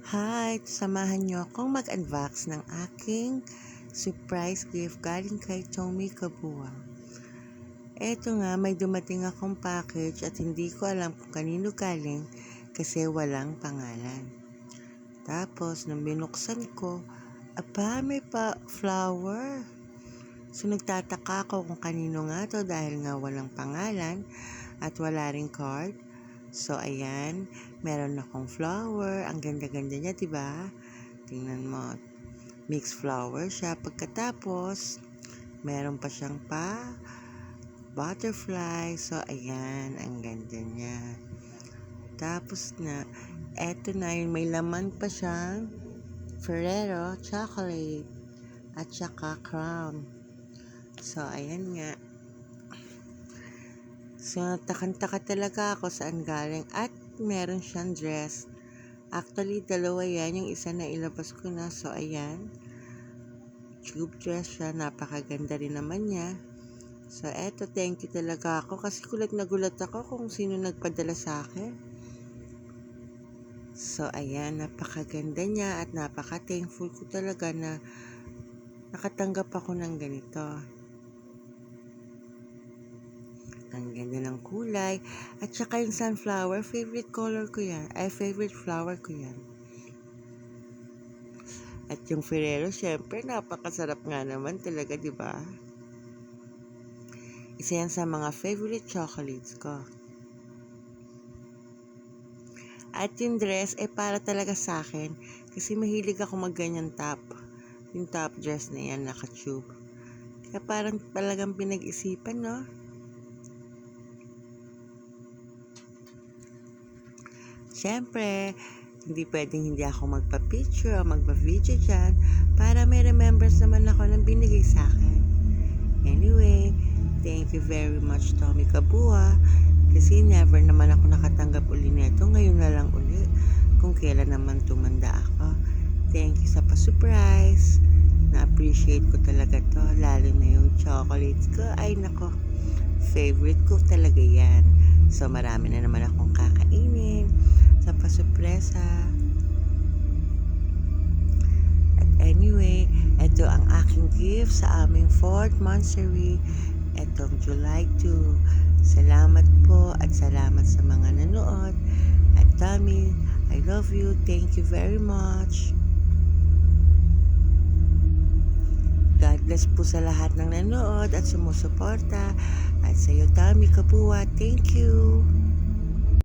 Hi! Samahan niyo akong mag-unbox ng aking surprise gift galing kay Tommy Kabuang. Eto nga, may dumating akong package at hindi ko alam kung kanino galing kasi walang pangalan. Tapos, nung binuksan ko, may flower. So, nagtataka ako kung kanino nga to dahil nga walang pangalan at wala ring card. So, ayan, meron akong flower. Ang ganda-ganda niya, diba? Tingnan mo. Mixed flower siya. Pagkatapos, meron pa siyang butterfly. So, ayan, ang ganda niya. Tapos na, eto na yun, may laman pa siyang Ferrero chocolate at saka crown. So, ayan nga. So, takang-taka talaga ako saan galing at meron siyang dress. Actually, dalawa yan. Yung isa na ilabas ko na. So, ayan. Tube dress siya. Napakaganda rin naman niya. So, eto, thank you talaga ako kasi gulat na gulat ako kung sino nagpadala sa akin. So, ayan. Napakaganda niya at napaka-thankful ko talaga na nakatanggap ako ng ganito. Ang ganda ng kulay. At saka yung sunflower, favorite color ko yan. Favorite flower ko yan. At yung Ferrero, syempre, napakasarap nga naman talaga, di ba? Isa yan sa mga favorite chocolates ko. At yung dress, para talaga sa akin. Kasi mahilig ako magganyan top. Yung top dress na yan, naka-tube. Kaya parang talagang pinag-isipan, no? Siyempre, hindi pwedeng hindi ako magpa-picture o magpa-video dyan para may remembrance naman ako ng binigay sa akin. Anyway, thank you very much, Tommy Kabuang, kasi never naman ako nakatanggap uli nito. Ngayon na lang uli kung kailan naman tumanda ako. Thank you sa pa-surprise. Na-appreciate ko talaga to, lalo na yung chocolates ko. Ay nako, favorite ko talaga yan. So, marami na naman akong kakainin sa pasurpresa. At anyway, ito ang aking gift sa aming 4th monthsary etong July 2. Salamat po at salamat sa mga nanood. At Tommy, I love you. Thank you very much. God bless po sa lahat ng nanood at sumusuporta. At sa iyo, Tommy Kabuang, thank you.